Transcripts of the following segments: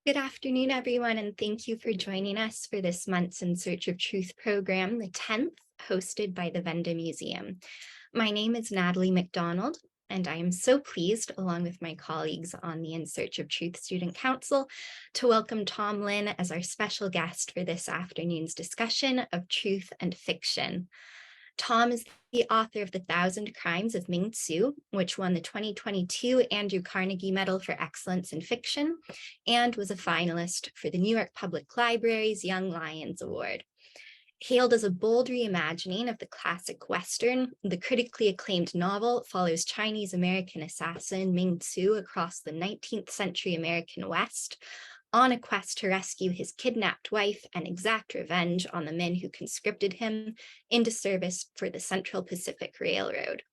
Good afternoon, everyone, and thank you for joining us for this month's In Search of Truth program, the 10th, hosted by the Wende Museum. My name is Natalie McDonald, and I am so pleased, along with my colleagues on the In Search of Truth Student Council, to welcome Tom Lin as our special guest for this afternoon's discussion of truth and fiction. Tom is the author of The Thousand Crimes of Ming, which won the 2022 Andrew Carnegie Medal for Excellence in Fiction and was a finalist for the New York Public Library's Young Lions Award. Hailed as a bold reimagining of the classic Western, the critically acclaimed novel follows Chinese-American assassin Ming across the 19th century American West, on a quest to rescue his kidnapped wife and exact revenge on the men who conscripted him into service for the Central Pacific Railroad.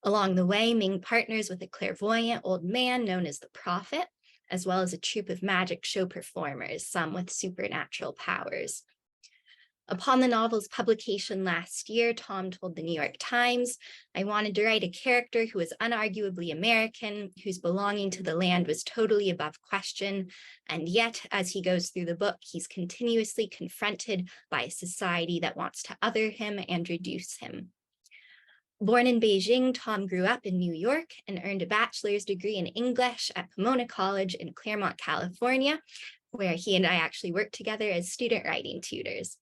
Along the way, Ming partners with a clairvoyant old man known as the Prophet, as well as a troupe of magic show performers, some with supernatural powers. Upon the novel's publication last year, Tom told the New York Times, "I wanted to write a character who was unarguably American, whose belonging to the land was totally above question. And yet, as he goes through the book, he's continuously confronted by a society that wants to other him and reduce him." Born in Beijing, Tom grew up in New York and earned a bachelor's degree in English at Pomona College in Claremont, California, where he and I actually worked together as student writing tutors.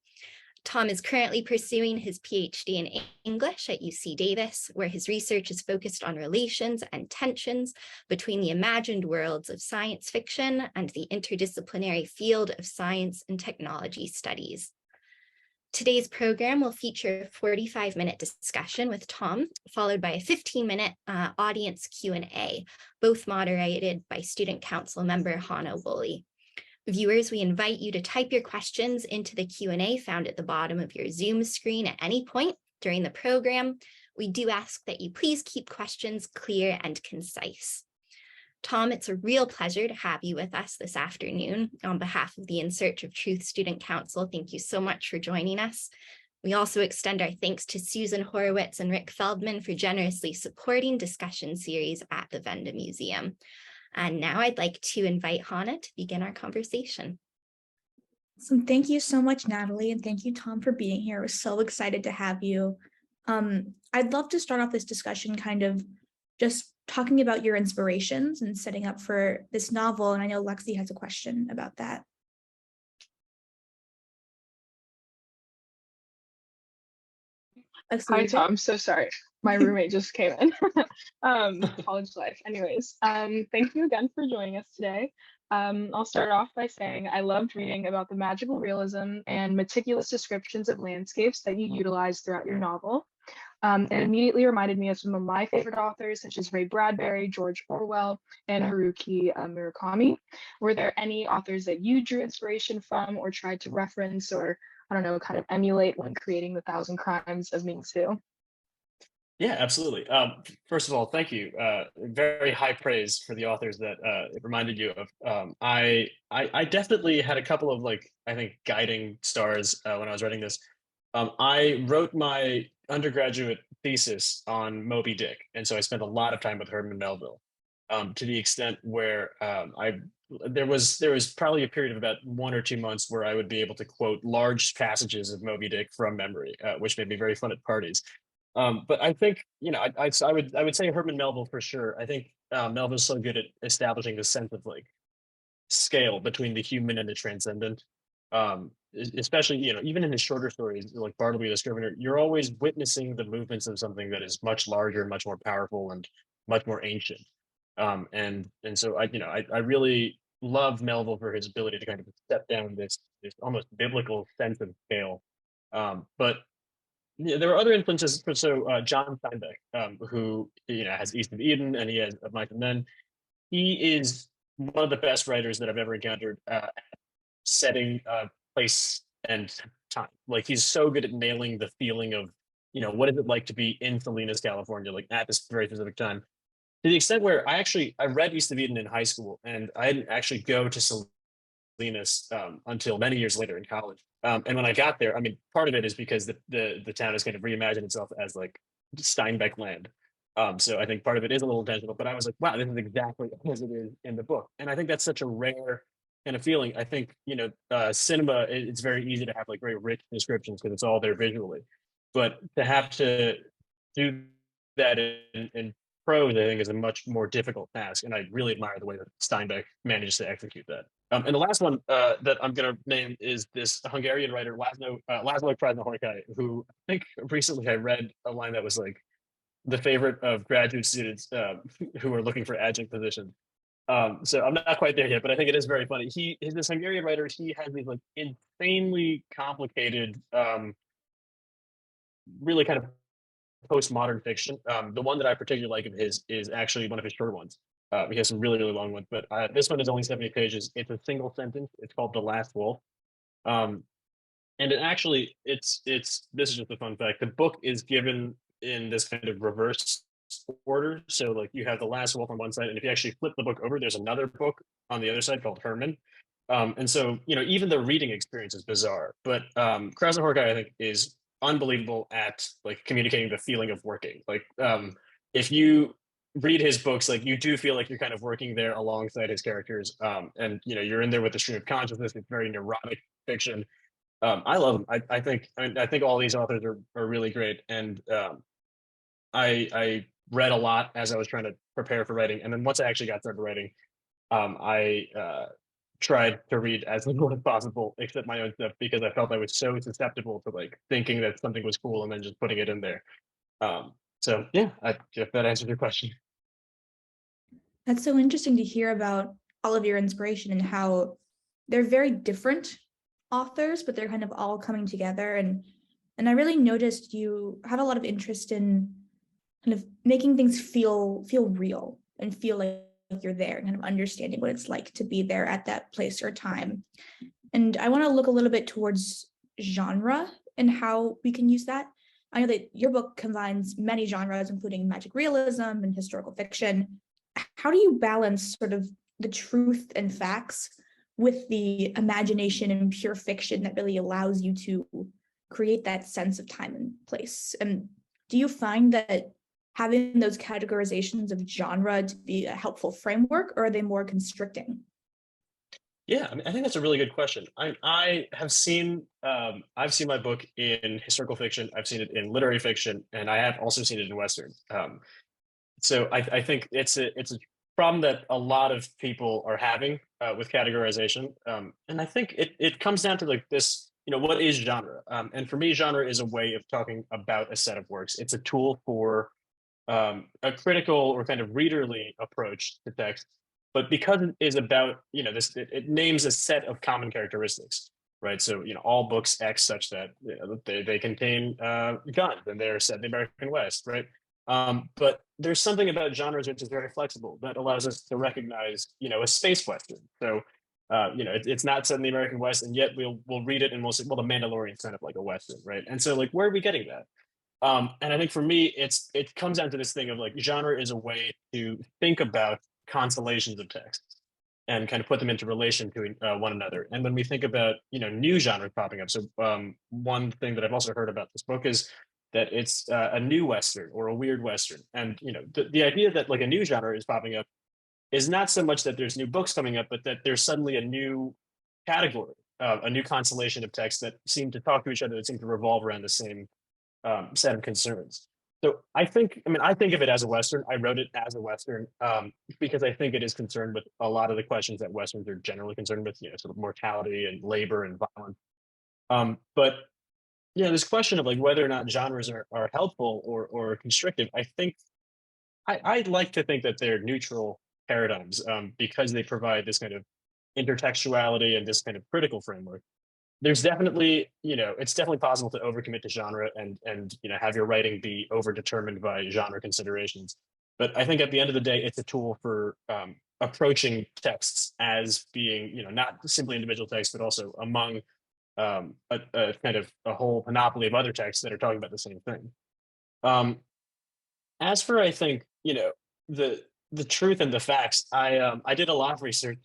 Tom is currently pursuing his PhD in English at UC Davis, where his research is focused on relations and tensions between the imagined worlds of science fiction and the interdisciplinary field of science and technology studies. Today's program will feature a 45-minute discussion with Tom, followed by a 15-minute audience Q&A, both moderated by Student Council member Hannah Woolley. Viewers, we invite you to type your questions into the Q&A found at the bottom of your Zoom screen at any point during the program. We do ask that you please keep questions clear and concise. Tom, it's a real pleasure to have you with us this afternoon. On behalf of the In Search of Truth Student Council, thank you so much for joining us. We also extend our thanks to Susan Horowitz and Rick Feldman for generously supporting discussion series at the Wende Museum. And now I'd like to invite Hannah to begin our conversation. So thank you so much, Natalie, and thank you, Tom, for being here. We're so excited to have you. I'd love to start off this discussion kind of just talking about your inspirations and setting up for this novel. And I know Lexi has a question about that. Lexi, hi, Tom. So sorry. My roommate just came in. College life. Anyways, thank you again for joining us today. I'll start off by saying I loved reading about the magical realism and meticulous descriptions of landscapes that you utilize throughout your novel. It immediately reminded me of some of my favorite authors, such as Ray Bradbury, George Orwell, and Haruki Murakami. Were there any authors that you drew inspiration from or tried to reference or, I don't know, kind of emulate when creating The Thousand Crimes of Ming? Yeah, absolutely. First of all, thank you. Very high praise for the authors that it reminded you of. I definitely had a couple of I think guiding stars when I was writing this. I wrote my undergraduate thesis on Moby Dick, and so I spent a lot of time with Herman Melville. To the extent where there was probably a period of about 1 or 2 months where I would be able to quote large passages of Moby Dick from memory, which made me very fun at parties. But I think, I would say Herman Melville for sure. I think Melville's so good at establishing this sense of scale between the human and the transcendent. Especially, even in his shorter stories like Bartleby the Scrivener, you're always witnessing the movements of something that is much larger, much more powerful, and much more ancient. And so I really love Melville for his ability to kind of step down this almost biblical sense of scale. But yeah, there are other influences. So John Steinbeck, who has East of Eden, and he has Of Mice and Men. He is one of the best writers that I've ever encountered at setting place and time. He's so good at nailing the feeling of what is it like to be in Salinas, California, at this very specific time. To the extent where I read East of Eden in high school, and I didn't actually go to Salinas until many years later in college. And when I got there, I mean, part of it is because the town has kind of reimagined itself as Steinbeck land. So I think part of it is a little intentional, but I was like, wow, this is exactly as it is in the book. And I think that's such a rare kind of feeling. I think, cinema, it's very easy to have like very rich descriptions because it's all there visually. But to have to do that in prose, I think, is a much more difficult task. And I really admire the way that Steinbeck manages to execute that. And the last one that I'm going to name is this Hungarian writer, Laszlo Krasznahorkai, who I think recently I read a line that was like the favorite of graduate students who are looking for adjunct positions. So I'm not quite there yet, but I think it is very funny. He is this Hungarian writer. He has these like insanely complicated, really kind of postmodern fiction. The one that I particularly like of his is actually one of his shorter ones. He has some really, really long ones, but this one is only 70 pages. It's a single sentence. It's called The Last Wolf. Um, and it actually, this is just a fun fact. The book is given in this kind of reverse order. So like you have The Last Wolf on one side, and if you actually flip the book over, there's another book on the other side called Herman. And so, even the reading experience is bizarre, but Krasznahorkai, I think, is unbelievable at like communicating the feeling of working. Like if you read his books, like you do feel like you're kind of working there alongside his characters. And you're in there with the stream of consciousness. It's very neurotic fiction. I love him. I think all these authors are really great. And I read a lot as I was trying to prepare for writing. And then once I actually got started writing, I tried to read as little as possible except my own stuff because I felt I was so susceptible to like thinking that something was cool and then just putting it in there. So yeah, if that answers your question. That's so interesting to hear about all of your inspiration and how they're very different authors, but they're kind of all coming together. And I really noticed you have a lot of interest in kind of making things feel real and feel like you're there and kind of understanding what it's like to be there at that place or time. And I want to look a little bit towards genre and how we can use that. I know that your book combines many genres, including magic realism and historical fiction. How do you balance sort of the truth and facts with the imagination and pure fiction that really allows you to create that sense of time and place? And do you find that having those categorizations of genre to be a helpful framework, or are they more constricting? Yeah, I mean, I think that's a really good question. I have seen I've seen my book in historical fiction. I've seen it in literary fiction, and I have also seen it in Western. So I think it's a problem that a lot of people are having with categorization, and I think it comes down to like this. What is genre? And for me, genre is a way of talking about a set of works. It's a tool for a critical or kind of readerly approach to text, but because it is about this, it names a set of common characteristics, right? So all books X such that they contain guns and they're set in the American West, right? But there's something about genres which is very flexible that allows us to recognize a space western. So it's not set in the American West, and yet we'll read it and we'll say, well, the Mandalorian's kind of like a western, right? And so like where are we getting that? And I think for me, it comes down to this thing of like genre is a way to think about constellations of texts and kind of put them into relation to one another. And when we think about new genres popping up, so one thing that I've also heard about this book is that it's a new Western or a weird Western. And the idea that like a new genre is popping up is not so much that there's new books coming up, but that there's suddenly a new category, a new constellation of texts that seem to talk to each other, that seem to revolve around the same set of concerns. So I think of it as a Western. I wrote it as a Western because I think it is concerned with a lot of the questions that Westerns are generally concerned with, sort of mortality and labor and violence. But this question of like whether or not genres are helpful or constrictive, I think I'd like to think that they're neutral paradigms because they provide this kind of intertextuality and this kind of critical framework. There's definitely, it's definitely possible to overcommit to genre and have your writing be overdetermined by genre considerations. But I think at the end of the day, it's a tool for approaching texts as being, not simply individual texts, but also among a kind of a whole panoply of other texts that are talking about the same thing. As for, I think, the truth and the facts, I did a lot of research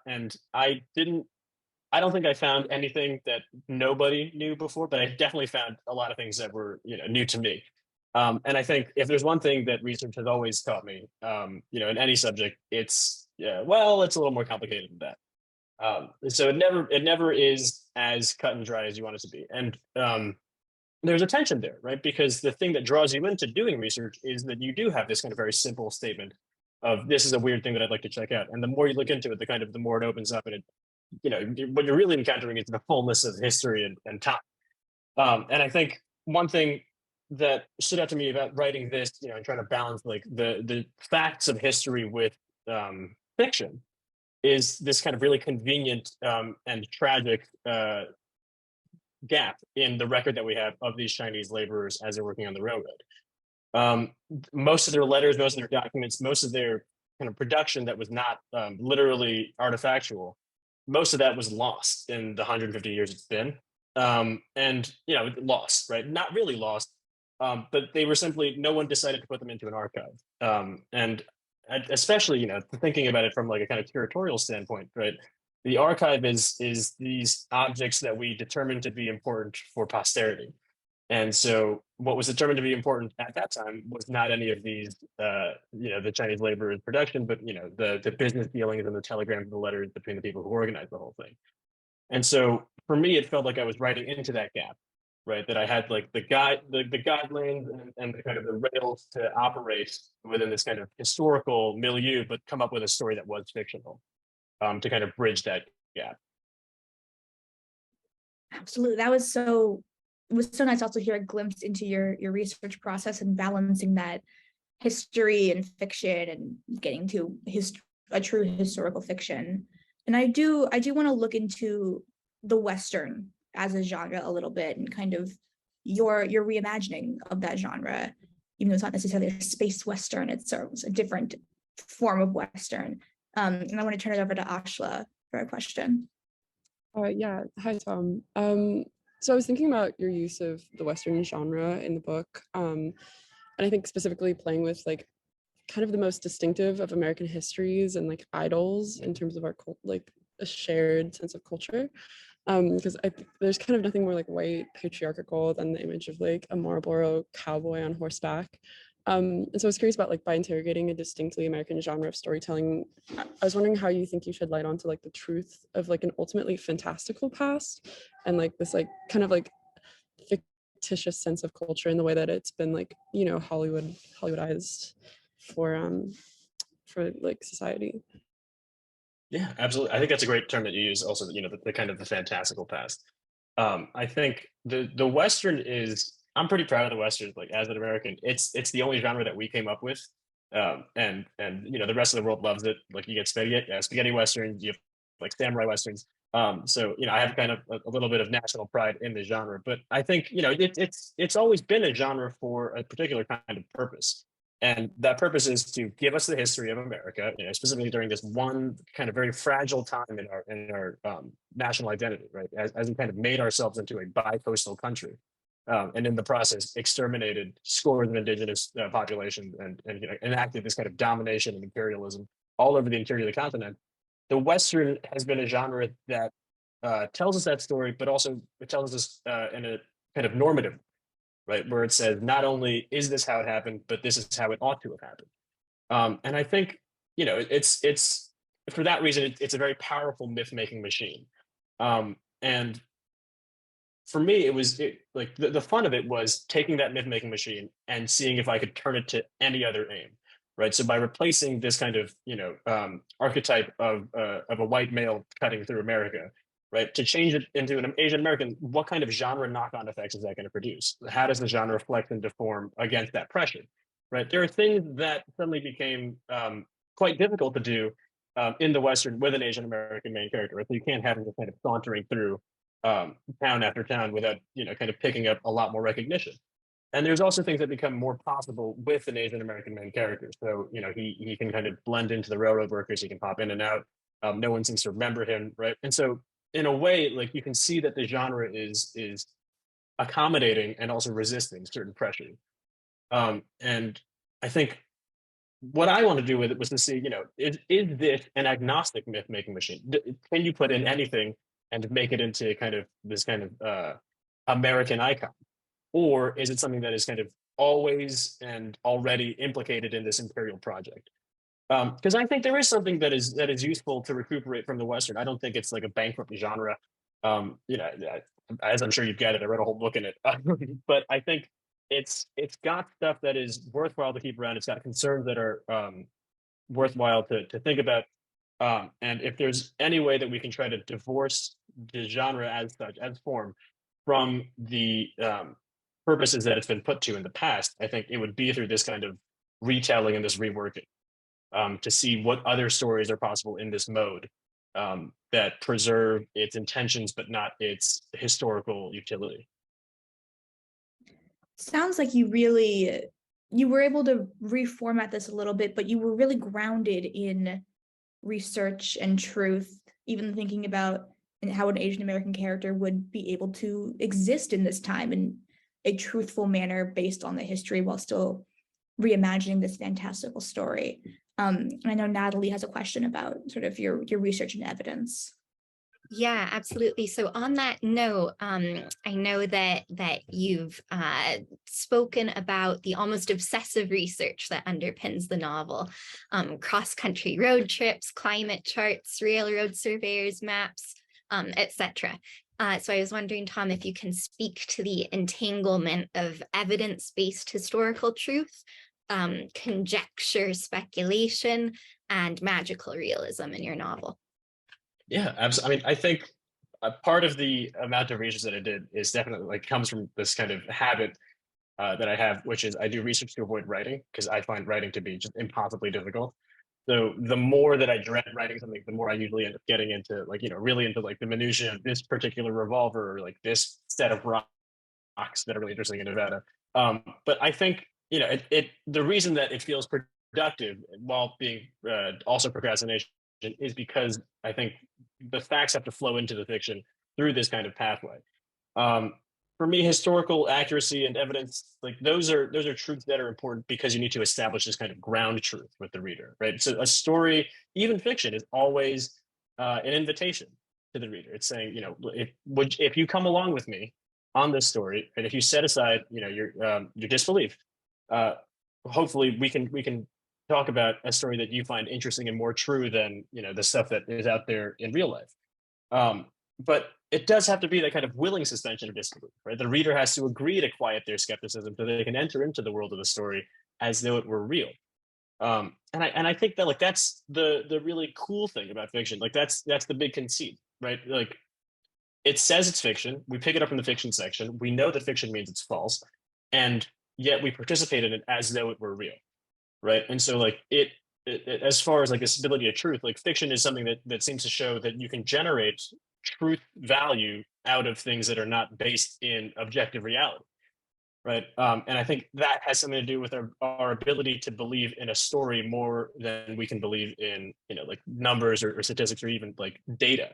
and I don't think I found anything that nobody knew before, but I definitely found a lot of things that were, new to me. And I think if there's one thing that research has always taught me, in any subject, it's a little more complicated than that. So it never is as cut and dry as you want it to be. And there's a tension there, right? Because the thing that draws you into doing research is that you do have this kind of very simple statement of this is a weird thing that I'd like to check out. And the more you look into it, the more it opens up, and what you're really encountering is the fullness of history and time. And I think one thing that stood out to me about writing this, and trying to balance like the facts of history with fiction, is this kind of really convenient and tragic gap in the record that we have of these Chinese laborers as they're working on the railroad. Most of their letters, most of their documents, most of their kind of production that was not literally artifactual, most of that was lost in the 150 years it's been. And lost, right? Not really lost, but they were simply, no one decided to put them into an archive. And especially, thinking about it from like a kind of curatorial standpoint, right? The archive is these objects that we determine to be important for posterity. And so what was determined to be important at that time was not any of these, the Chinese laborers' production, but, the business dealings and the telegrams and the letters between the people who organized the whole thing. And so for me, it felt like I was writing into that gap, right? That I had like the guidelines and the kind of the rails to operate within this kind of historical milieu, but come up with a story that was fictional, to kind of bridge that gap. Absolutely. It was so nice also hear a glimpse into your research process and balancing that history and fiction and getting to a true historical fiction. And I do want to look into the Western as a genre a little bit, and kind of your reimagining of that genre, even though it's not necessarily a space Western, it's a different form of Western. And I want to turn it over to Ashla for a question. Yeah, hi Tom. So I was thinking about your use of the Western genre in the book, and I think specifically playing with like kind of the most distinctive of American histories and like idols in terms of our like a shared sense of culture. Because there's kind of nothing more like white patriarchal than the image of like a Marlboro cowboy on horseback. And so I was curious about like by interrogating a distinctly American genre of storytelling, I was wondering how you think you shed light onto like the truth of like an ultimately fantastical past and like this like kind of like fictitious sense of culture in the way that it's been like, Hollywoodized for like society. Yeah, absolutely. I think that's a great term that you use. Also, the kind of the fantastical past. I think the Western is. I'm pretty proud of the Western. Like as an American, it's the only genre that we came up with, and the rest of the world loves it. Like you get spaghetti Westerns, you have like samurai Westerns. So I have kind of a little bit of national pride in the genre, but I think it's always been a genre for a particular kind of purpose. And that purpose is to give us the history of America, specifically during this one kind of very fragile time in our national identity, right? As we kind of made ourselves into a bi-coastal country, and in the process exterminated scores of indigenous populations and enacted this kind of domination and imperialism all over the interior of the continent. The Western has been a genre that tells us that story, but also it tells us in a kind of normative, right, where it says not only is this how it happened, but this is how it ought to have happened. And I think it's for that reason it's a very powerful myth making machine. And for me, it was like the fun of it was taking that myth making machine and seeing if I could turn it to any other aim, right? So by replacing this kind of archetype of a white male cutting through America, right, to change it into an Asian American, what kind of genre knock-on effects is that going to produce? How does the genre flex into form against that pressure, right? There are things that suddenly became quite difficult to do in the Western with an Asian American main character, right? So you can't have him just kind of sauntering through town after town without kind of picking up a lot more recognition. And there's also things that become more possible with an Asian American main character. So he can kind of blend into the railroad workers. He can pop in and out. No one seems to remember him, right? And so in a way, like you can see that the genre is accommodating and also resisting certain pressure. And I think what I want to do with it was to see, is this an agnostic myth making machine? Can you put in anything and make it into kind of this kind of American icon? Or is it something that is kind of always and already implicated in this imperial project? Because I think there is something that is useful to recuperate from the Western. I don't think it's like a bankrupt genre. As I'm sure you've gathered, I read a whole book in it, but I think it's got stuff that is worthwhile to keep around. It's got concerns that are worthwhile to think about. And if there's any way that we can try to divorce the genre as such, as form, from the purposes that it's been put to in the past, I think it would be through this kind of retelling and this reworking, to see what other stories are possible in this mode, that preserve its intentions but not its historical utility. Sounds like you were able to reformat this a little bit, but you were really grounded in research and truth, even thinking about how an Asian American character would be able to exist in this time in a truthful manner based on the history while still reimagining this fantastical story. I know Natalie has a question about sort of your research and evidence. Yeah, absolutely. So on that note, I know that you've spoken about the almost obsessive research that underpins the novel, cross-country road trips, climate charts, railroad surveyors, maps, etc. So I was wondering, Tom, if you can speak to the entanglement of evidence-based historical truth, conjecture, speculation, and magical realism in your novel. Yeah, absolutely. I mean, I think a part of the amount of research that I did is definitely like comes from this kind of habit that I have, which is I do research to avoid writing because I find writing to be just impossibly difficult. So the more that I dread writing something, the more I usually end up getting into like, really into like the minutia of this particular revolver or like this set of rocks that are really interesting in Nevada. But I think, the reason that it feels productive while being also procrastination is because I think the facts have to flow into the fiction through this kind of pathway. For me, historical accuracy and evidence, like those are truths that are important because you need to establish this kind of ground truth with the reader, right? So a story, even fiction, is always an invitation to the reader. It's saying, if you come along with me on this story, and if you set aside, your disbelief, hopefully we can talk about a story that you find interesting and more true than the stuff that is out there in real life. But it does have to be that kind of willing suspension of disbelief, right? The reader has to agree to quiet their skepticism so they can enter into the world of the story as though it were real. And I think that like that's the really cool thing about fiction. Like that's the big conceit, right? Like it says it's fiction. We pick it up from the fiction section. We know that fiction means it's false, and yet we participate in it as though it were real, right? And so like it as far as like the stability of truth, like fiction is something that seems to show that you can generate truth value out of things that are not based in objective reality, right? And I think that has something to do with our ability to believe in a story more than we can believe in like numbers or statistics or even like data.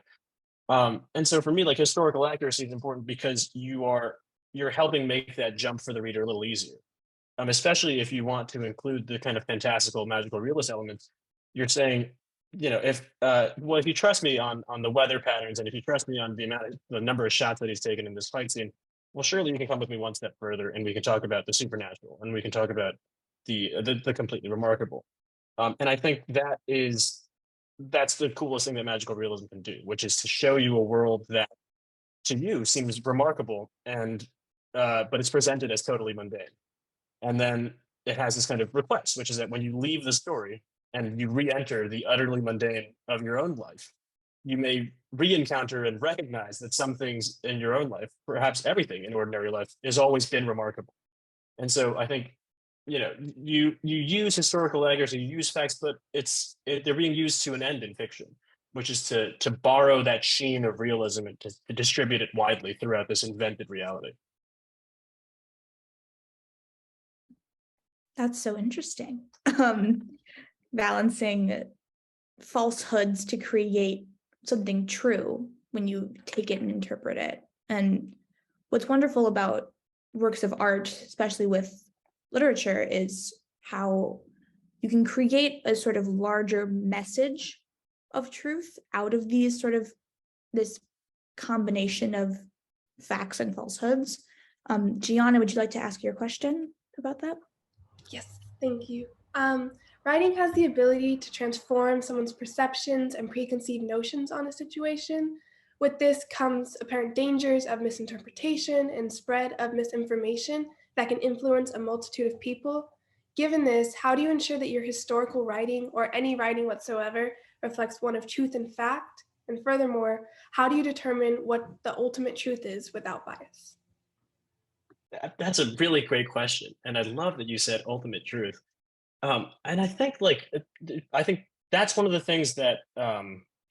And so for me, like historical accuracy is important because you're helping make that jump for the reader a little easier. Especially if you want to include the kind of fantastical, magical, realist elements. You're saying, if you trust me on the weather patterns, and if you trust me on the number of shots that he's taken in this fight scene, well, surely you can come with me one step further, and we can talk about the supernatural, and we can talk about the completely remarkable. And I think that's the coolest thing that magical realism can do, which is to show you a world that to you seems remarkable, and but it's presented as totally mundane. And then it has this kind of request, which is that when you leave the story and you re-enter the utterly mundane of your own life, you may re-encounter and recognize that some things in your own life, perhaps everything in ordinary life, has always been remarkable. And so I think, you use historical accuracy, you use facts, but they're being used to an end in fiction, which is to borrow that sheen of realism and to distribute it widely throughout this invented reality. That's so interesting. Balancing falsehoods to create something true when you take it and interpret it. And what's wonderful about works of art, especially with literature, is how you can create a sort of larger message of truth out of these sort of this combination of facts and falsehoods. Gianna, would you like to ask your question about that? Yes, thank you. Writing has the ability to transform someone's perceptions and preconceived notions on a situation. With this comes apparent dangers of misinterpretation and spread of misinformation that can influence a multitude of people. Given this, how do you ensure that your historical writing, or any writing whatsoever, reflects one of truth and fact? And furthermore, how do you determine what the ultimate truth is without bias? That's a really great question, and I love that you said ultimate truth. And I think that's one of the things that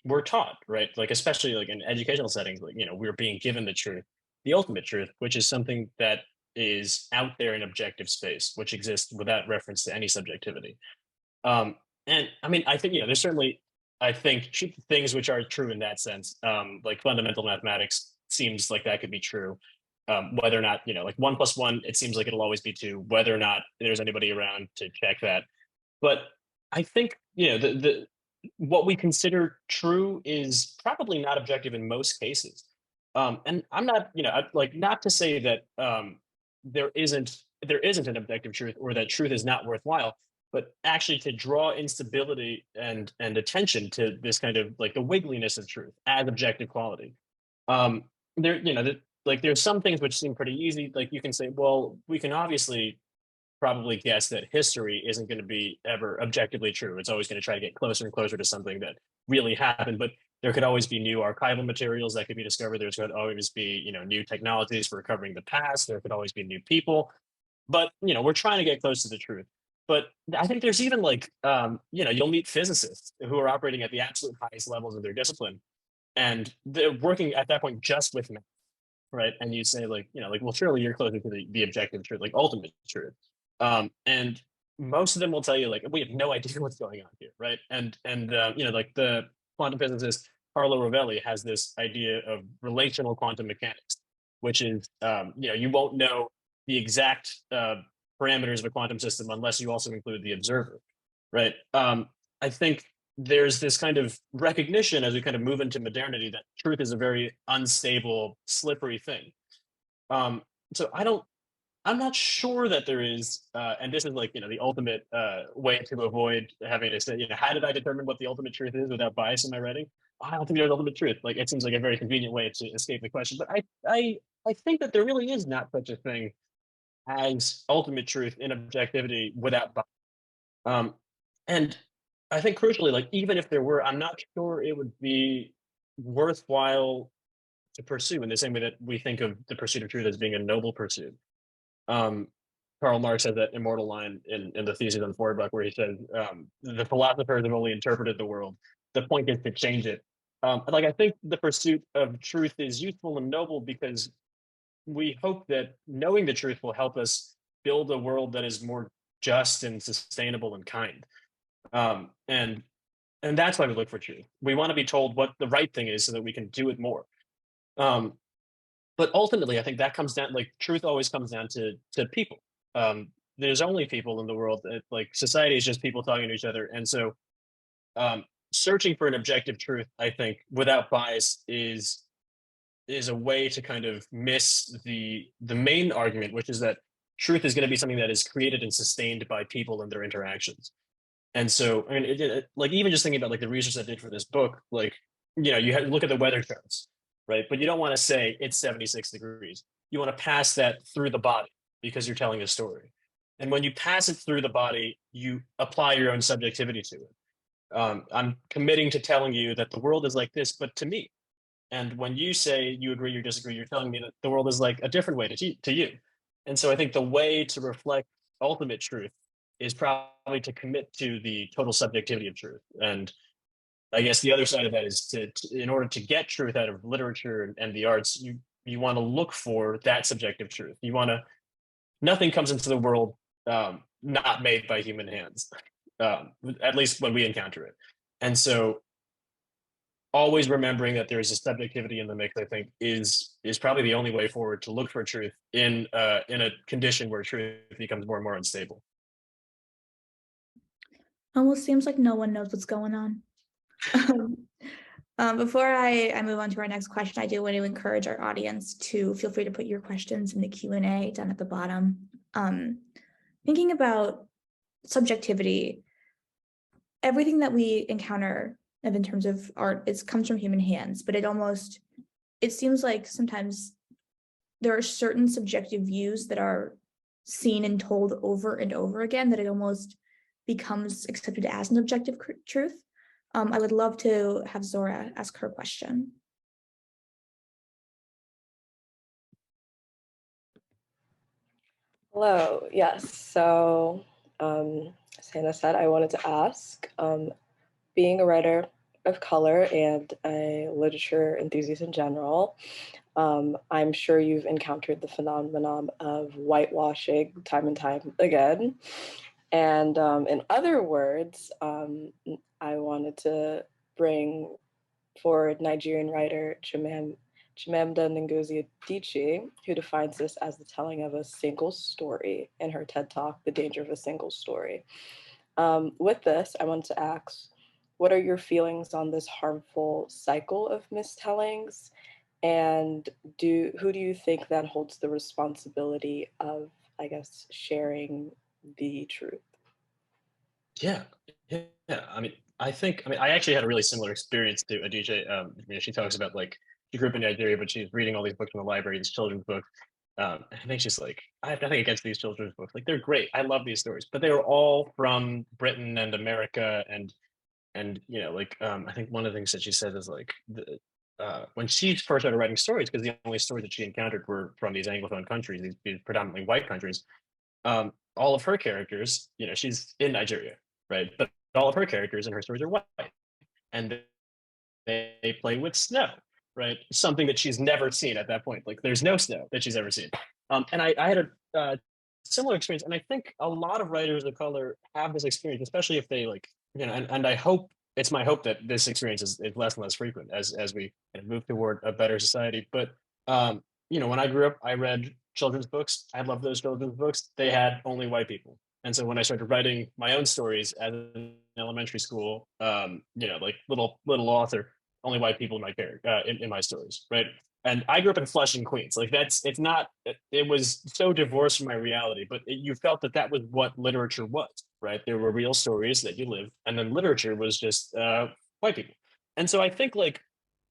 we're taught, right? Like especially like in educational settings, like we're being given the truth, the ultimate truth, which is something that is out there in objective space, which exists without reference to any subjectivity. And I mean, I think there's certainly things which are true in that sense, like fundamental mathematics seems like that could be true. Whether or not like 1 + 1, it seems like it'll always be 2, whether or not there's anybody around to check that. But I think the what we consider true is probably not objective in most cases. And I'm not like not to say that there isn't an objective truth or that truth is not worthwhile, but actually to draw instability and attention to this kind of like the wiggliness of truth as objective quality. Um, there like there's some things which seem pretty easy. Like you can say, well, we can obviously probably guess that history isn't going to be ever objectively true. It's always going to try to get closer and closer to something that really happened. But there could always be new archival materials that could be discovered. There's going to always be new technologies for recovering the past. There could always be new people. But we're trying to get close to the truth. But I think there's even like you'll meet physicists who are operating at the absolute highest levels of their discipline, and they're working at that point just with math, right? And you say like like, well, surely you're closer to the objective truth, like ultimate truth. And most of them will tell you like we have no idea what's going on here, right? And like the quantum physicist Carlo Rovelli has this idea of relational quantum mechanics, which is you won't know the exact parameters of a quantum system unless you also include the observer, right? I think there's this kind of recognition as we kind of move into modernity that truth is a very unstable, slippery thing. Um, so I'm not sure that there is, and this is like the ultimate way to avoid having to say, how did I determine what the ultimate truth is without bias in my writing? I don't think there's ultimate truth. Like it seems like a very convenient way to escape the question, but I think that there really is not such a thing as ultimate truth in objectivity without bias. Um, and I think crucially, like even if there were, I'm not sure it would be worthwhile to pursue in the same way that we think of the pursuit of truth as being a noble pursuit. Um, Karl Marx has that immortal line in the Theses on Feuerbach where he says, "The philosophers have only interpreted the world. The point is to change it." Like I think the pursuit of truth is useful and noble because we hope that knowing the truth will help us build a world that is more just and sustainable and kind. And that's why we look for truth. We want to be told what the right thing is so that we can do it more. Um, but ultimately, I think that comes down like truth always comes down to people. There's only people in the world. Like society is just people talking to each other, and so searching for an objective truth, I think, without bias is a way to kind of miss the main argument, which is that truth is going to be something that is created and sustained by people and their interactions. And so, I mean, like even just thinking about like the research I did for this book, like you have to look at the weather charts, right? But you don't want to say it's 76 degrees. You want to pass that through the body because you're telling a story. And when you pass it through the body, you apply your own subjectivity to it. I'm committing to telling you that the world is like this, but to me. And when you say you agree or disagree, you're telling me that the world is like a different way to you. And so I think the way to reflect ultimate truth is probably to commit to the total subjectivity of truth. And I guess the other side of that is in order to get truth out of literature and the arts, you want to look for that subjective truth. Nothing comes into the world not made by human hands, at least when we encounter it. And so always remembering that there is a subjectivity in the mix, I think, is probably the only way forward to look for truth in a condition where truth becomes more and more unstable. Almost seems like no one knows what's going on. Before I move on to our next question, I do want to encourage our audience to feel free to put your questions in the Q&A down at the bottom. Thinking about subjectivity, everything that we encounter in terms of art comes from human hands, but it seems like sometimes there are certain subjective views that are seen and told over and over again that it almost becomes accepted as an objective truth. I would love to have Zora ask her question. Hello, yes. So, as Hannah said, I wanted to ask, being a writer of color and a literature enthusiast in general, I'm sure you've encountered the phenomenon of whitewashing time and time again. And in other words, I wanted to bring forward Nigerian writer Chimamanda Ngozi Adichie, who defines this as the telling of a single story in her TED Talk, The Danger of a Single Story. With this, I wanted to ask, what are your feelings on this harmful cycle of mistellings? And who do you think then holds the responsibility of, I guess, sharing the truth? Yeah. I actually had a really similar experience to Adije. She talks about like she grew up in Nigeria, but she's reading all these books in the library, these children's books. I think she's like, I have nothing against these children's books. Like they're great. I love these stories, but they were all from Britain and America, and I think one of the things that she said is like when she first started writing stories, because the only stories that she encountered were from these Anglophone countries, these predominantly white countries. All of her characters, she's in Nigeria, right? But all of her characters in her stories are white, and they play with snow, right? Something that she's never seen at that point. Like there's no snow that she's ever seen. And I had a similar experience, and I think a lot of writers of color have this experience, especially if they like, and I hope it's my hope that this experience is less and less frequent as we move toward a better society. But when I grew up, I read children's books. I love those children's books. They had only white people. And so when I started writing my own stories as an elementary school, like little author, only white people in my in my stories, right? And I grew up in Flushing, Queens. Like it was so divorced from my reality, but you felt that was what literature was, right? There were real stories that you lived, and then literature was just white people. And so I think like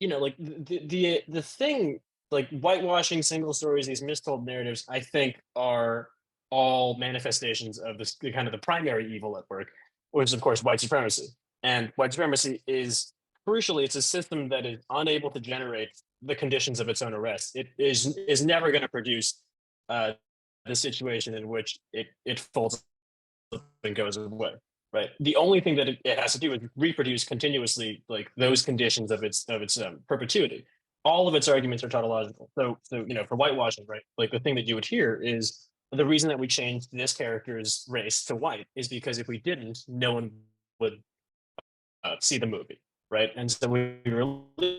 the thing, like whitewashing single stories, these mistold narratives, I think are all manifestations of this kind of the primary evil at work, which is of course white supremacy. And white supremacy is crucially, it's a system that is unable to generate the conditions of its own arrest. It is never going to produce the situation in which it folds up and goes away. Right. The only thing that it has to do is reproduce continuously, like those conditions of its perpetuity. All of its arguments are tautological. So for whitewashing, right? Like the thing that you would hear is the reason that we changed this character's race to white is because if we didn't, no one would see the movie, right? And so we release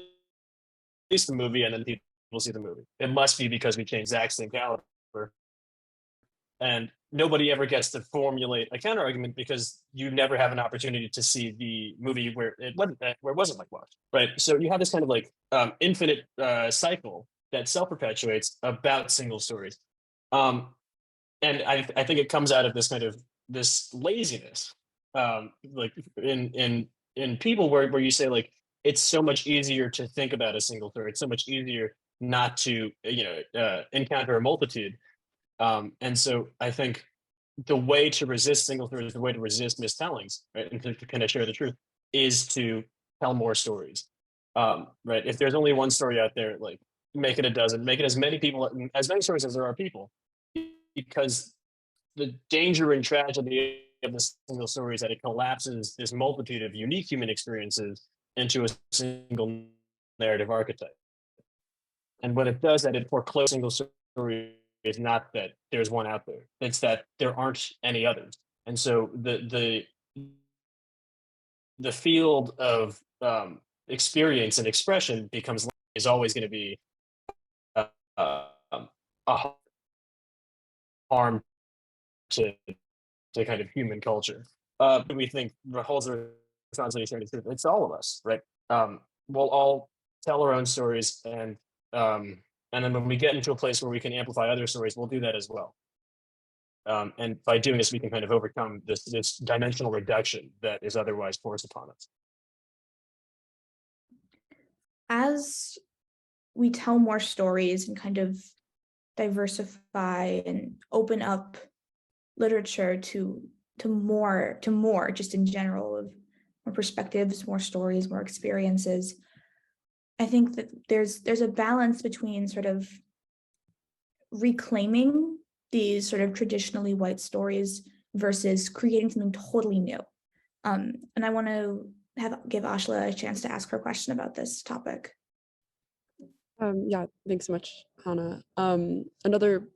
the movie, and then people see the movie. It must be because we changed Zach's caliber, and nobody ever gets to formulate a counter argument because you never have an opportunity to see the movie where it wasn't like watched, right? So you have this kind of like infinite cycle that self-perpetuates about single stories, and I think it comes out of this kind of this laziness, like in people where you say like it's so much easier to think about a single story. It's so much easier not to encounter a multitude. And so I think the way to resist single stories, the way to resist mistellings, right, and to kind of share the truth, is to tell more stories. Right. If there's only one story out there, like make it a dozen, make it as many stories as there are people, because the danger and tragedy of the single story is that it collapses this multitude of unique human experiences into a single narrative archetype. And when it does that, it forecloses single story is not that there's one out there; it's that there aren't any others. And so the field of experience and expression is always going to be a harm to kind of human culture. We think holds a responsibility. It's all of us, right? We'll all tell our own stories, and then when we get into a place where we can amplify other stories, we'll do that as well. And by doing this, we can kind of overcome this dimensional reduction that is otherwise forced upon us. As we tell more stories and kind of diversify and open up literature to more just in general, of more perspectives, more stories, more experiences, I think that there's a balance between sort of reclaiming these sort of traditionally white stories versus creating something totally new. And I want to give Ashla a chance to ask her question about this topic. Yeah, thanks so much, Hannah. Another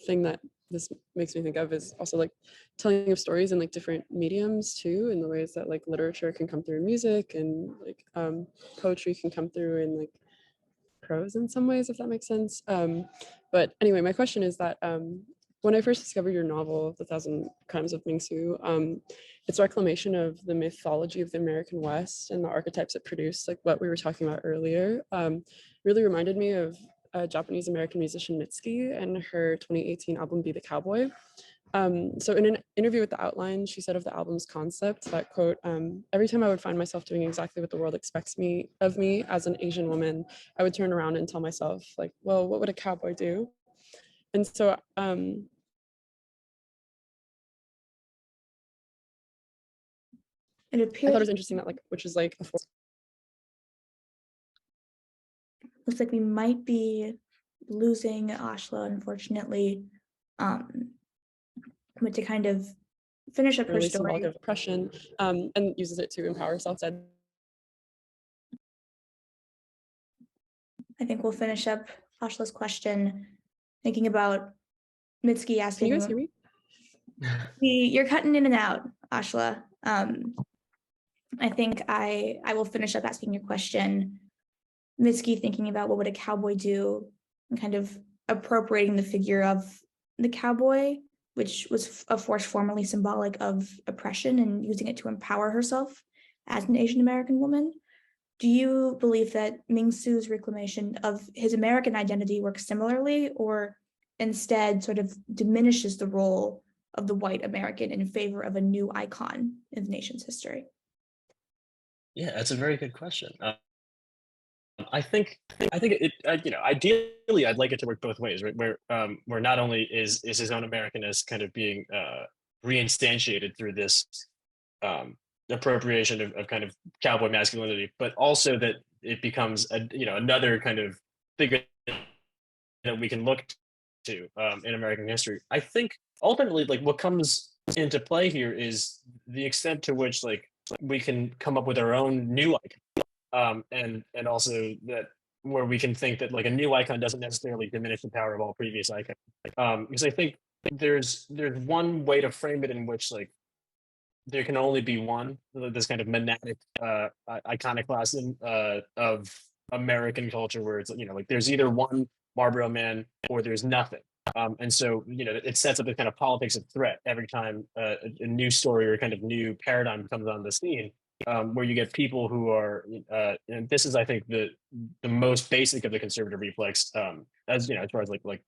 thing that this makes me think of is also like telling of stories in like different mediums too, in the ways that like literature can come through music, and like poetry can come through in like prose in some ways, if that makes sense. But anyway, my question is that when I first discovered your novel, The Thousand Crimes of Ming, its reclamation of the mythology of the American West and the archetypes it produced, like what we were talking about earlier, really reminded me of a Japanese American musician Mitski and her 2018 album Be the Cowboy. So in an interview with The Outline, she said of the album's concept that, quote, every time I would find myself doing exactly what the world expects of me as an Asian woman, I would turn around and tell myself, like, well, what would a cowboy do? And so it I appears thought it was interesting that, like, which is like a looks like we might be losing Ashla, unfortunately. But to kind of finish up her really story, symbolic of oppression, and uses it to empower herself. I think we'll finish up Ashla's question, thinking about Mitski asking. Can you guys hear me? You're cutting in and out, Ashla. I think I will finish up asking your question. Mitski thinking about what would a cowboy do, and kind of appropriating the figure of the cowboy, which was a force formerly symbolic of oppression, and using it to empower herself as an Asian American woman. Do you believe that Ming Su's reclamation of his American identity works similarly, or instead sort of diminishes the role of the white American in favor of a new icon in the nation's history? Yeah, that's a very good question. I think it ideally I'd like it to work both ways, right? Where not only is his own Americanness kind of being reinstantiated through this appropriation of kind of cowboy masculinity, but also that it becomes another kind of figure that we can look to in American history. I think ultimately, like, what comes into play here is the extent to which, like, we can come up with our own new icon, and also that where we can think that, like, a new icon doesn't necessarily diminish the power of all previous icons. Because I think there's one way to frame it in which, like, there can only be one, this kind of monadic iconoclasm of American culture, where it's, like, there's either one Marlboro Man or there's nothing. And so, it sets up a kind of politics of threat every time a new story or kind of new paradigm comes on the scene, where you get people who are, and this is, I think, the most basic of the conservative reflex, as far as like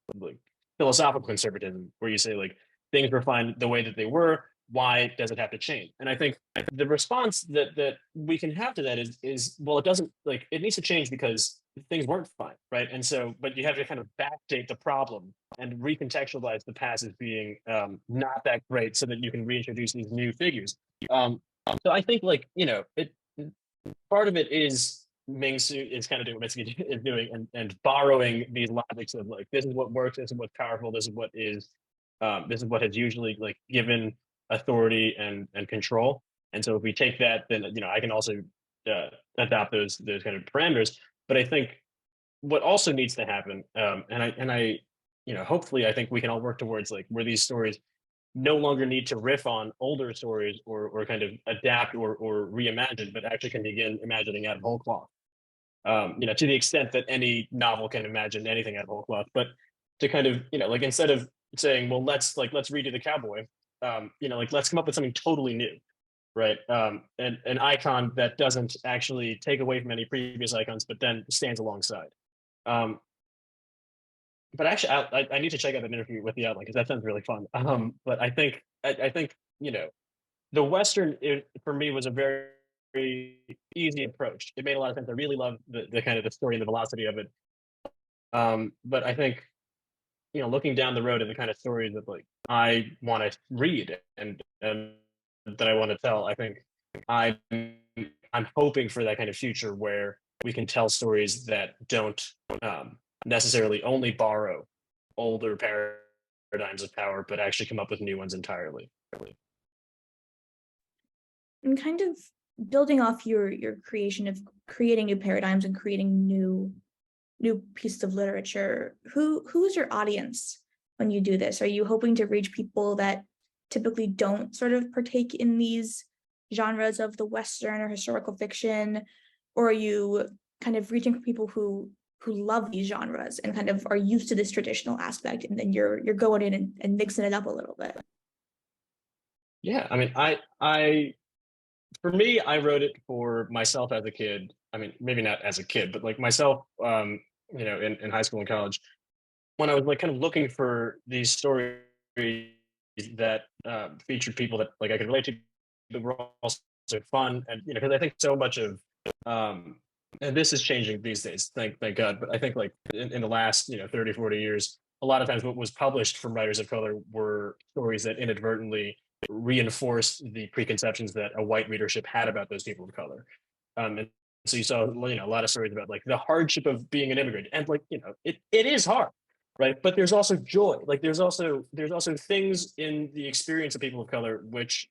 philosophical conservatism, where you say, like, things were fine the way that they were. Why does it have to change? And I think the response that we can have to that is well, it doesn't, like, it needs to change because things weren't fine, right? And so, but you have to kind of backdate the problem and recontextualize the past as being not that great, so that you can reintroduce these new figures. So I think, like, it part of it is Ming Su is kind of doing what Mitsuki is doing, and borrowing these logics of, like, this is what works, this is what's powerful, this is what has usually, like, given authority and control. And so if we take that, then I can also adopt those kind of parameters. But I think what also needs to happen, and I hopefully I think we can all work towards, like, where these stories no longer need to riff on older stories or kind of adapt or reimagine, but actually can begin imagining out of whole cloth. To the extent that any novel can imagine anything out of whole cloth, but to kind of, like, instead of saying, well, let's redo the cowboy, like, let's come up with something totally new, right? And an icon that doesn't actually take away from any previous icons, but then stands alongside. but actually, I need to check out an interview with the outline because that sounds really fun. But I think the Western for me was a very, very easy approach. It made a lot of sense. I really love the kind of the story and the velocity of it. But I think looking down the road and the kind of stories that like I want to read and that I want to tell, I think I I'm hoping for that kind of future where we can tell stories that don't necessarily only borrow older paradigms of power, but actually come up with new ones entirely. And kind of building off your creation of creating new paradigms and creating new pieces of literature, who is your audience when you do this? Are you hoping to reach people that typically don't sort of partake in these genres of the Western or historical fiction, or are you kind of reaching for people who love these genres and kind of are used to this traditional aspect, and then you're going in and mixing it up a little bit? Yeah, I mean, I for me, I wrote it for myself as a kid. I mean, maybe not as a kid, but like myself, in high school and college, when I was like kind of looking for these stories that featured people that like I could relate to, but were also fun, and because I think so much of um, and this is changing these days, thank God. But I think like in the last 30, 40 years, a lot of times what was published from writers of color were stories that inadvertently reinforced the preconceptions that a white readership had about those people of color. And so you saw a lot of stories about like the hardship of being an immigrant, and like it is hard, right? But there's also joy. Like there's also things in the experience of people of color which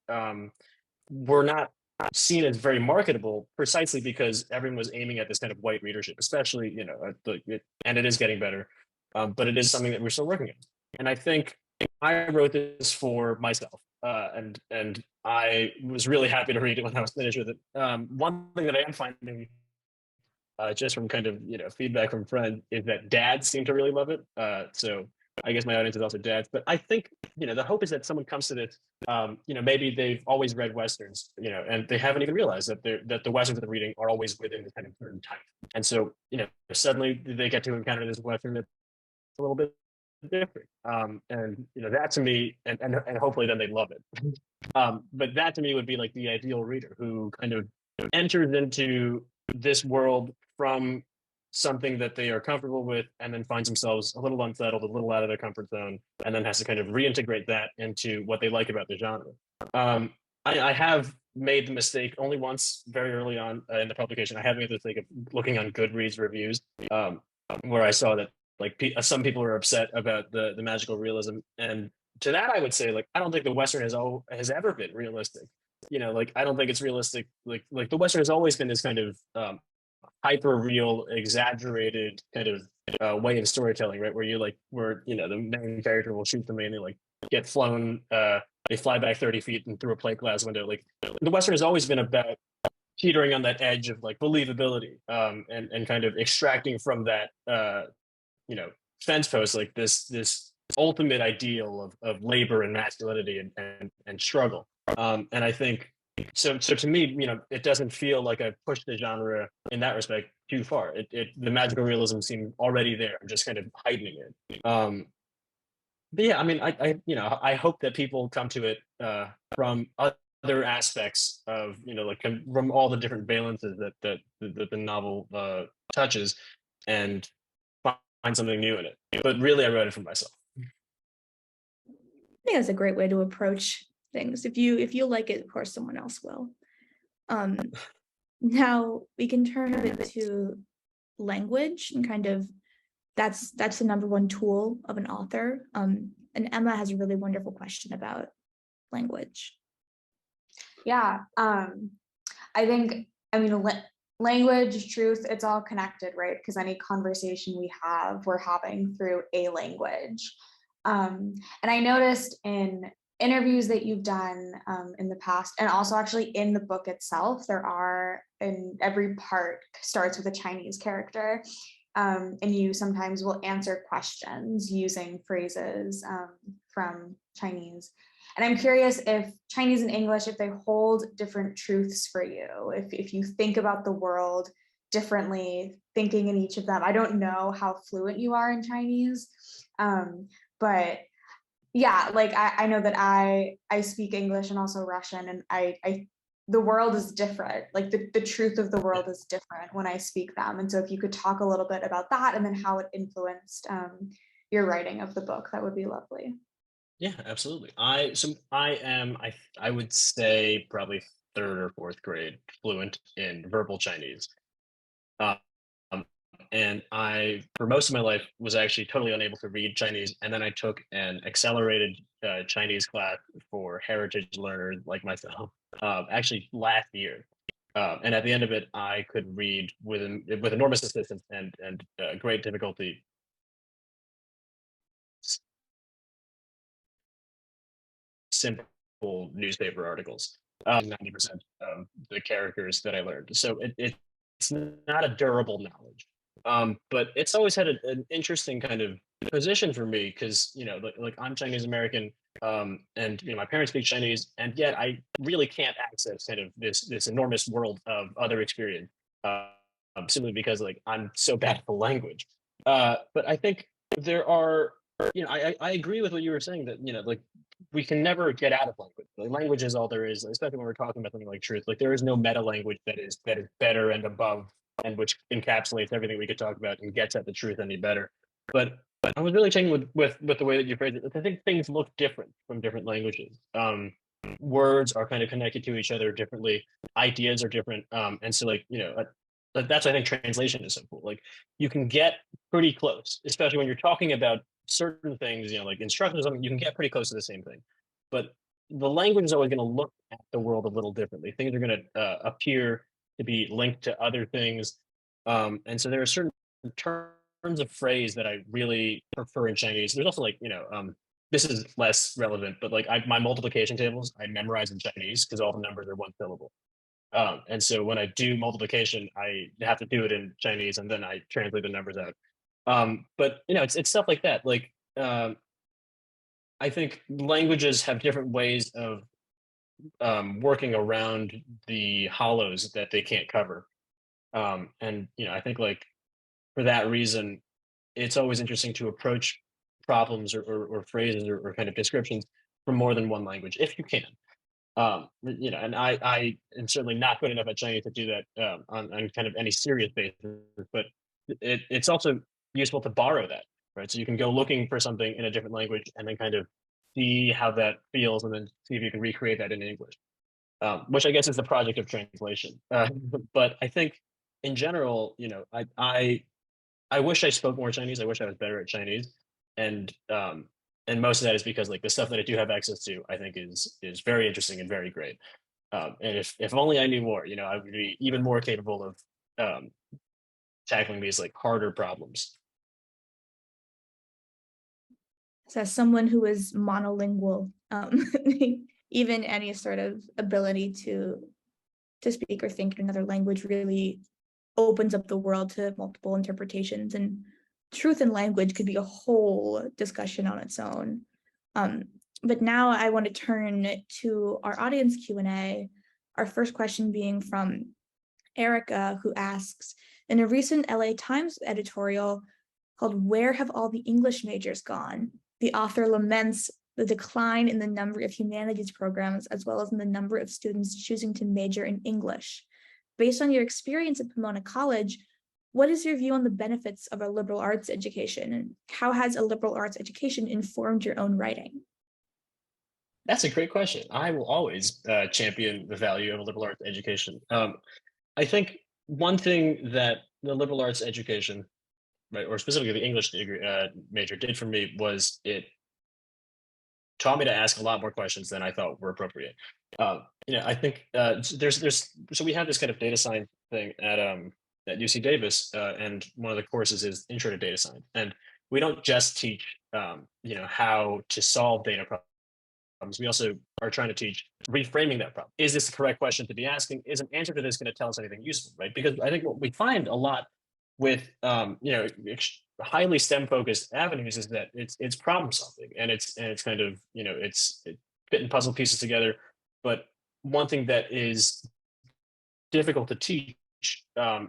were not seen as very marketable, precisely because everyone was aiming at this kind of white readership, especially and it is getting better, but it is something that we're still working on. And I think I wrote this for myself, and I was really happy to read it when I was finished with it. One thing that I am finding, just from kind of feedback from friends, is that dads seem to really love it. So I guess my audience is also dads, but I think the hope is that someone comes to this. Maybe they've always read westerns, and they haven't even realized that the westerns that they're reading are always within this kind of certain type. And so suddenly they get to encounter this western that's a little bit different. And that to me, and hopefully then they love it. But that to me would be like the ideal reader who kind of enters into this world from something that they are comfortable with, and then finds themselves a little unsettled, a little out of their comfort zone, and then has to kind of reintegrate that into what they like about the genre. I have made the mistake only once, very early on in the publication. I have made the mistake of looking on Goodreads reviews, where I saw that like some people are upset about the magical realism, and to that I would say, like, I don't think the Western has ever been realistic. Like I don't think it's realistic. Like the Western has always been this kind of hyper real, exaggerated kind of way of storytelling, right? Where the main character will shoot somebody and they like get flown, they fly back 30 feet and through a plate glass window. Like the Western has always been about teetering on that edge of like believability, and kind of extracting from that fence post like this ultimate ideal of labor and masculinity and struggle. And I think so to me, it doesn't feel like I've pushed the genre in that respect too far. The magical realism seemed already there. I'm just kind of heightening it. But yeah, I mean, I hope that people come to it from other aspects of like from all the different valences that the novel touches, and find something new in it. But really, I wrote it for myself. I think that's a great way to approach things. If you like it, of course, someone else will. Now we can turn it to language, and kind of that's the number one tool of an author. And Emma has a really wonderful question about language. Yeah, I think, language, truth, it's all connected, right? Because any conversation we're having through a language. And I noticed in interviews that you've done in the past, and also actually in the book itself, in every part starts with a Chinese character. And you sometimes will answer questions using phrases from Chinese. And I'm curious if Chinese and English, if they hold different truths for you, if you think about the world differently thinking in each of them. I don't know how fluent you are in Chinese, but yeah, like I know that I speak English and also Russian, and I the world is different. Like the truth of the world is different when I speak them. And so if you could talk a little bit about that and then how it influenced your writing of the book, that would be lovely. Yeah, absolutely. I would say probably third or fourth grade fluent in verbal Chinese. Um, and I, for most of my life, was actually totally unable to read Chinese. And then I took an accelerated Chinese class for heritage learners like myself, actually last year. And at the end of it, I could read with enormous assistance and great difficulty simple newspaper articles. 90% of the characters that I learned. So it's not a durable knowledge. But it's always had an interesting kind of position for me because like I'm Chinese American, and my parents speak Chinese, and yet I really can't access kind of this enormous world of other experience, simply because like I'm so bad at the language. But I think there are, I agree with what you were saying that like we can never get out of language. Like, language is all there is, especially when we're talking about something like truth. Like there is no meta language that is better and above and which encapsulates everything we could talk about and gets at the truth any better. But I was really taken with the way that you phrased it. I think things look different from different languages. Words are kind of connected to each other differently. Ideas are different, and so that's why I think translation is so cool. Like you can get pretty close, especially when you're talking about certain things, like instructions or something, you can get pretty close to the same thing. But the language is always going to look at the world a little differently. Things are going to appear to be linked to other things. And so there are certain turns of phrase that I really prefer in Chinese. There's also this is less relevant, but like my multiplication tables, I memorize in Chinese because all the numbers are one syllable. And so when I do multiplication, I have to do it in Chinese and then I translate the numbers out. But it's stuff like that. Like I think languages have different ways of working around the hollows that they can't cover. And I think like for that reason, it's always interesting to approach problems or phrases or kind of descriptions from more than one language if you can. And I am certainly not good enough at Chinese to do that on kind of any serious basis, but it's also useful to borrow that, right? So you can go looking for something in a different language and then kind of see how that feels and then see if you can recreate that in English, which I guess is the project of translation. But I think in general, I wish I spoke more Chinese. I wish I was better at Chinese. And most of that is because like the stuff that I do have access to, I think is very interesting and very great. And if only I knew more, I would be even more capable of tackling these like harder problems. So as someone who is monolingual, even any sort of ability to speak or think in another language really opens up the world to multiple interpretations, and truth in language could be a whole discussion on its own. But now I want to turn to our audience Q&A, our first question being from Erica, who asks, in a recent LA Times editorial called "Where Have All the English Majors Gone?" the author laments the decline in the number of humanities programs as well as in the number of students choosing to major in English. Based on your experience at Pomona College, what is your view on the benefits of a liberal arts education, and how has a liberal arts education informed your own writing? That's a great question. I will always champion the value of a liberal arts education. I think one thing that the liberal arts education, right, or specifically the English degree, major did for me was it taught me to ask a lot more questions than I thought were appropriate. I think so we have this kind of data science thing at UC Davis, and one of the courses is Intro to Data Science, and we don't just teach how to solve data problems. We also are trying to teach reframing that problem. Is this the correct question to be asking? Is an answer to this going to tell us anything useful, right? Because I think what we find a lot with highly STEM focused avenues is that it's problem solving and it's kind of it's fitting puzzle pieces together. But one thing that is difficult to teach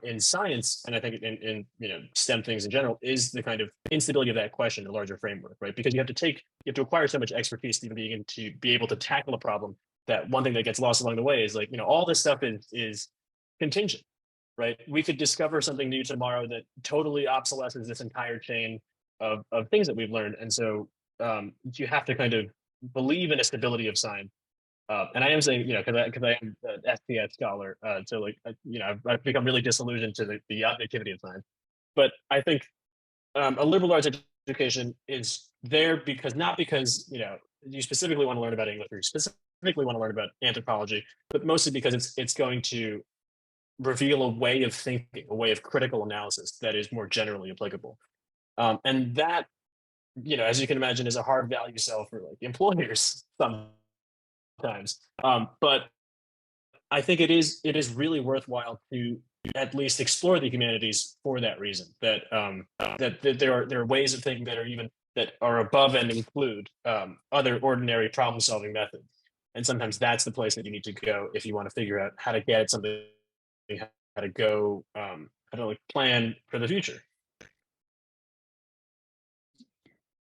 in science, and I think in STEM things in general, is the kind of instability of that question, the larger framework, right? Because you have to acquire so much expertise to be able to tackle a problem. That one thing that gets lost along the way is like, all this stuff is contingent, right? We could discover something new tomorrow that totally obsolesces this entire chain of things that we've learned, and so you have to kind of believe in a stability of science. And I am saying, because I am an SPS scholar, so like, I've become really disillusioned to the objectivity of science. But I think a liberal arts education is there not because you specifically want to learn about English or you specifically want to learn about anthropology, but mostly because it's going to reveal a way of thinking, a way of critical analysis that is more generally applicable. And that, as you can imagine, is a hard value sell for like employers sometimes. But I think it is really worthwhile to at least explore the humanities for that reason. That that there are ways of thinking that are above and include other ordinary problem solving methods. And sometimes that's the place that you need to go if you want to figure out how to get at something, how to go, how to like plan for the future.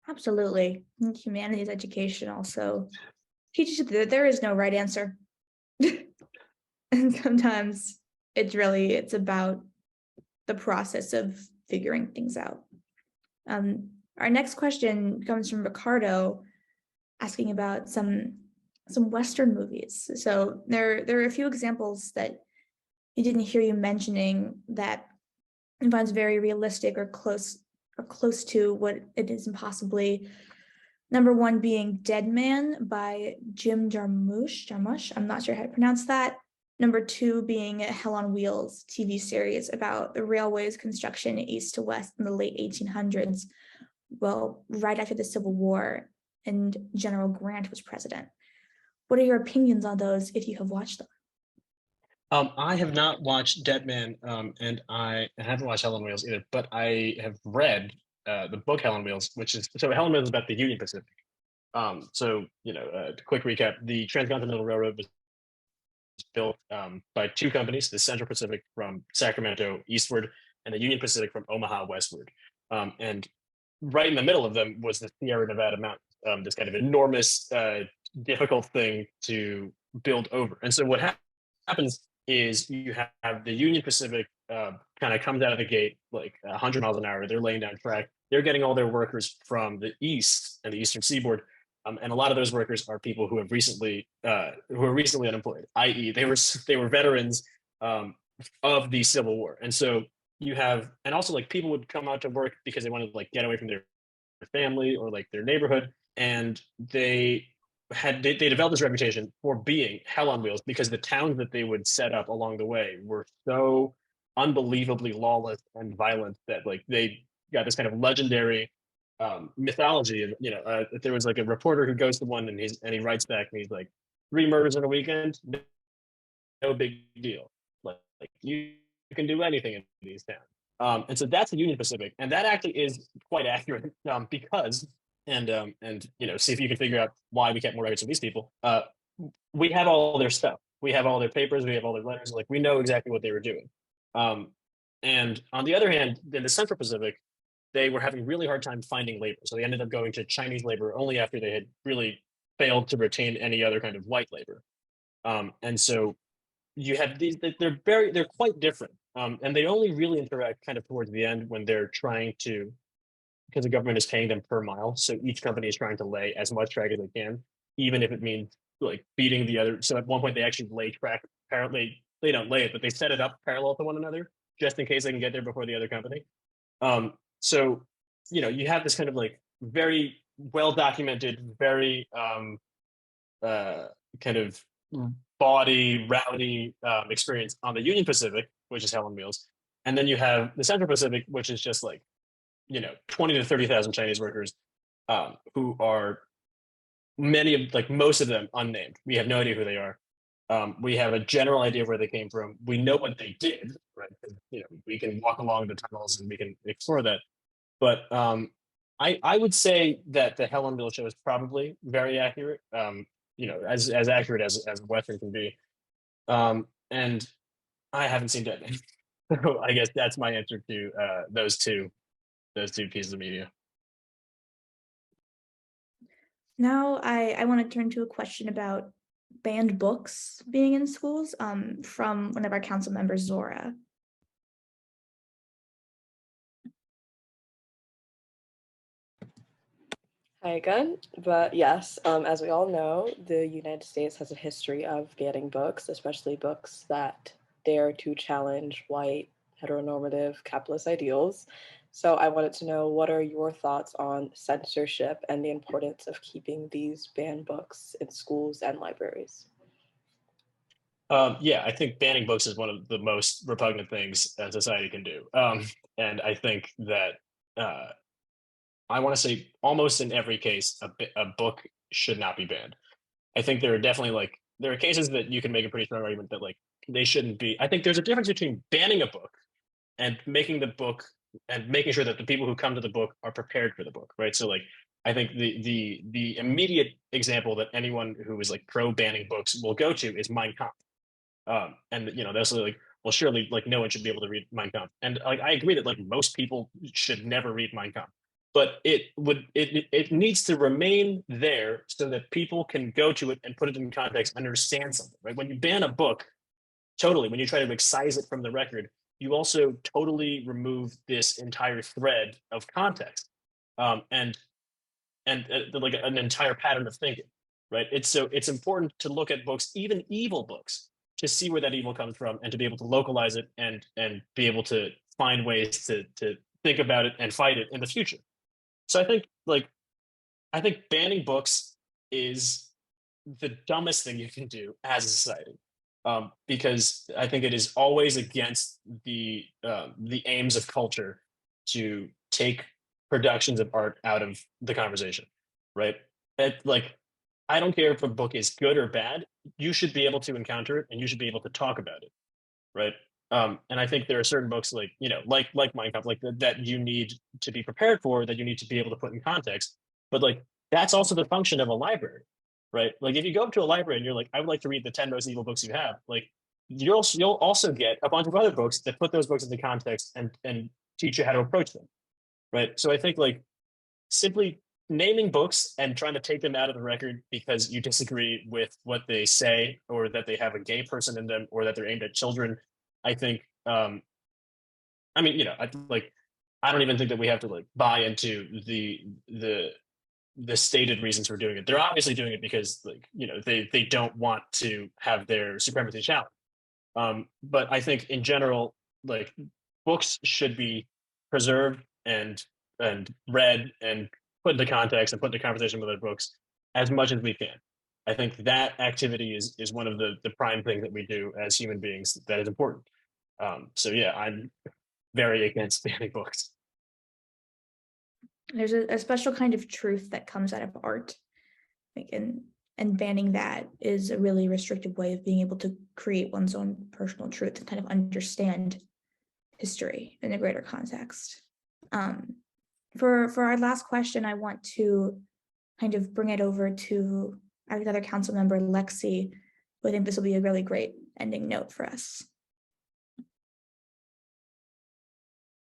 Absolutely. Humanities education also teaches you that there is no right answer. And sometimes it's about the process of figuring things out. Our next question comes from Ricardo, asking about some Western movies. So there are a few examples that he didn't hear you mentioning that he finds very realistic or close to what it is impossibly. Number one being Dead Man by Jim Jarmusch. I'm not sure how to pronounce that. Number two being Hell on Wheels TV series about the railways construction east to west in the late 1800s. Well, right after the Civil War and General Grant was president. What are your opinions on those if you have watched them? I have not watched Dead Man, and I haven't watched Hell on Wheels either, but I have read the book Hell on Wheels, Hell on Wheels is about the Union Pacific. Quick recap: the Transcontinental Railroad was built by two companies: the Central Pacific from Sacramento eastward, and the Union Pacific from Omaha westward. And right in the middle of them was the Sierra Nevada Mountains, this kind of enormous, difficult thing to build over. And so what happens is you have the Union Pacific kind of comes out of the gate like 100 miles an hour. They're laying down track. They're getting all their workers from the east and the eastern seaboard. And a lot of those workers are people who are recently unemployed, i.e., they were veterans of the Civil War. And so and also like people would come out to work because they wanted to like get away from their family or like their neighborhood, and they developed this reputation for being hell on wheels because the towns that they would set up along the way were so unbelievably lawless and violent that like they got this kind of legendary mythology. And there was like a reporter who goes to one and he writes back and he's like, 3 murders in a weekend, no big deal. Like you can do anything in these towns. And so that's the Union Pacific, and that actually is quite accurate because see if you can figure out why we kept more records of these people. We have all their stuff. We have all their papers. We have all their letters. Like we know exactly what they were doing. And on the other hand, in the Central Pacific, they were having really hard time finding labor. So they ended up going to Chinese labor only after they had really failed to retain any other kind of white labor. And so you have these, they're quite different. And they only really interact kind of towards the end when they're trying to, because the government is paying them per mile. So each company is trying to lay as much track as they can, even if it means like beating the other. So at one point they actually lay track, apparently they don't lay it, but they set it up parallel to one another just in case they can get there before the other company. So, you have this kind of like very well documented, very kind of bawdy, rowdy experience on the Union Pacific, which is hell on wheels. And then you have the Central Pacific, which is just like, 20 to 30,000 Chinese workers who are most of them unnamed. We have no idea who they are. We have a general idea of where they came from. We know what they did, right? We can walk along the tunnels and we can explore that. But I would say that the Hell on Wheels show is probably very accurate. As accurate as Western can be. And I haven't seen Dead Man. So I guess that's my answer to those two pieces of media. Now I want to turn to a question about banned books being in schools from one of our council members, Zora. Hi again, but yes, as we all know, the United States has a history of banning books, especially books that dare to challenge white, heteronormative, capitalist ideals. So I wanted to know, what are your thoughts on censorship and the importance of keeping these banned books in schools and libraries? Yeah, I think banning books is one of the most repugnant things that society can do. And I think that I want to say almost in every case, a book should not be banned. I think there are definitely there are cases that you can make a pretty strong argument that they shouldn't be. I think there's a difference between banning a book and making the book and making sure that the people who come to the book are prepared for the book, right? So I think the immediate example that anyone who is pro banning books will go to is Mein Kampf. And they'll say well, surely no one should be able to read Mein Kampf. And I agree that most people should never read Mein Kampf, but it needs to remain there so that people can go to it and put it in context, understand something, right? When you ban a book, totally, when you try to excise it from the record, you also totally remove this entire thread of context, and an entire pattern of thinking, right? It's important to look at books, even evil books, to see where that evil comes from and to be able to localize it and be able to find ways to think about it and fight it in the future. So I think banning books is the dumbest thing you can do as a society, because I think it is always against the aims of culture to take productions of art out of the conversation, right? I don't care if a book is good or bad. You should be able to encounter it, and you should be able to talk about it, right? And I think there are certain books like Mein Kampf, that you need to be prepared for, that you need to be able to put in context. But that's also the function of a library, right? If you go up to a library and you're I would like to read the 10 most evil books you have, you'll also get a bunch of other books that put those books into context and teach you how to approach them, right? So I think simply naming books and trying to take them out of the record because you disagree with what they say, or that they have a gay person in them, or that they're aimed at children, I think I mean, I don't even think that we have to buy into the stated reasons for doing it. They're obviously doing it because they don't want to have their supremacy challenged. But I think in general, books should be preserved and read and put into context and put into conversation with other books as much as we can. I think that activity is one of the prime things that we do as human beings that is important. So yeah, I'm very against banning books. There's a special kind of truth that comes out of art, and banning that is a really restrictive way of being able to create one's own personal truth and kind of understand history in a greater context. For our last question, I want to kind of bring it over to our other council member, Lexi, who I think this will be a really great ending note for us.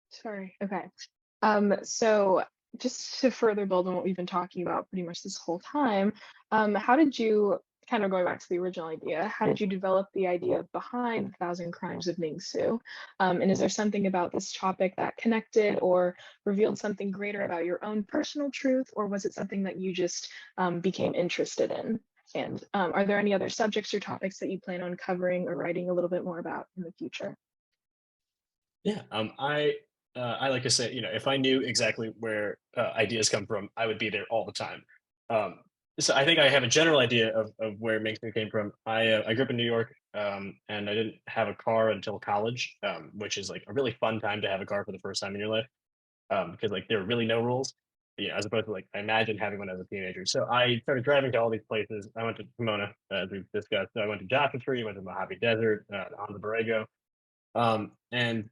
Sorry. Okay. So just to further build on what we've been talking about pretty much this whole time, how did you, kind of going back to the original idea, how did you develop the idea behind the 1,000 Crimes of Ming Su? And is there something about this topic that connected or revealed something greater about your own personal truth, or was it something that you just became interested in? And are there any other subjects or topics that you plan on covering or writing a little bit more about in the future? Yeah, I like to say, if I knew exactly where ideas come from, I would be there all the time. So I think I have a general idea of where Ming came from. I grew up in New York, and I didn't have a car until college, which is a really fun time to have a car for the first time in your life, because there are really no rules, as opposed to I imagine having one as a teenager. So I started driving to all these places. I went to Pomona, as we've discussed. So I went to Joshua Tree, went to Mojave Desert, on the Borrego, and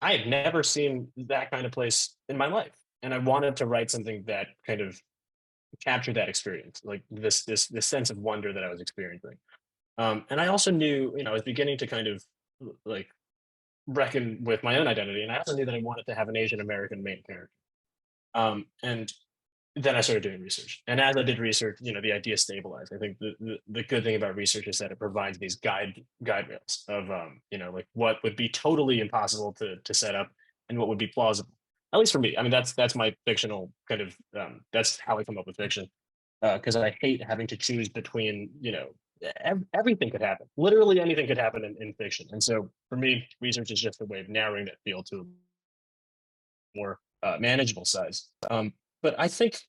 I had never seen that kind of place in my life, and I wanted to write something that kind of captured that experience, this sense of wonder that I was experiencing. And I also knew, I was beginning to kind of like reckon with my own identity, and I also knew that I wanted to have an Asian American main character. And then I started doing research, and as I did research, the idea stabilized. I think the good thing about research is that it provides these guide rails of like what would be totally impossible to set up and what would be plausible. At least for me. I mean, that's my fictional kind of that's how I come up with fiction, because I hate having to choose between everything could happen. Literally anything could happen in fiction, and so for me, research is just a way of narrowing that field to a more manageable size. But I think,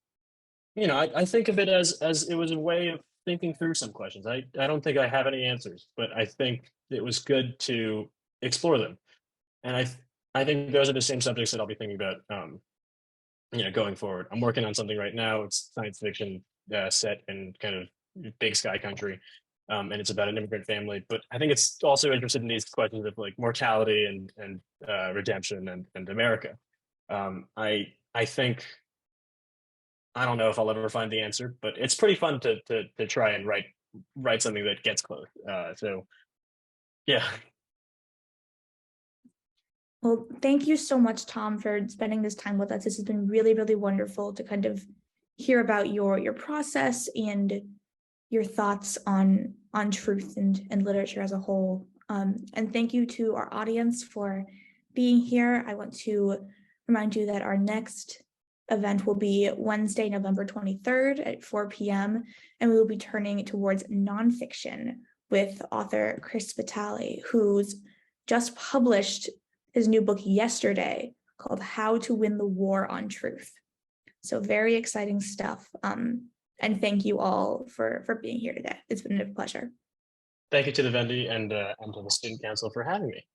I think of it as it was a way of thinking through some questions. I don't think I have any answers, but I think it was good to explore them. And I think those are the same subjects that I'll be thinking about, going forward. I'm working on something right now. It's science fiction set in kind of big sky country. And it's about an immigrant family, but I think it's also interested in these questions of like mortality and redemption and America. I think, I don't know if I'll ever find the answer, but it's pretty fun to try and write something that gets close. So yeah. Well, thank you so much, Tom, for spending this time with us. This has been really, really wonderful to kind of hear about your process and your thoughts on truth and literature as a whole. And thank you to our audience for being here. I want to remind you that our next event will be Wednesday, November 23rd at 4 p.m. And we will be turning towards nonfiction with author Chris Vitale, who's just published his new book yesterday called How to Win the War on Truth. So very exciting stuff. And thank you all for being here today. It's been a pleasure. Thank you to the Wende and to the Student Council for having me.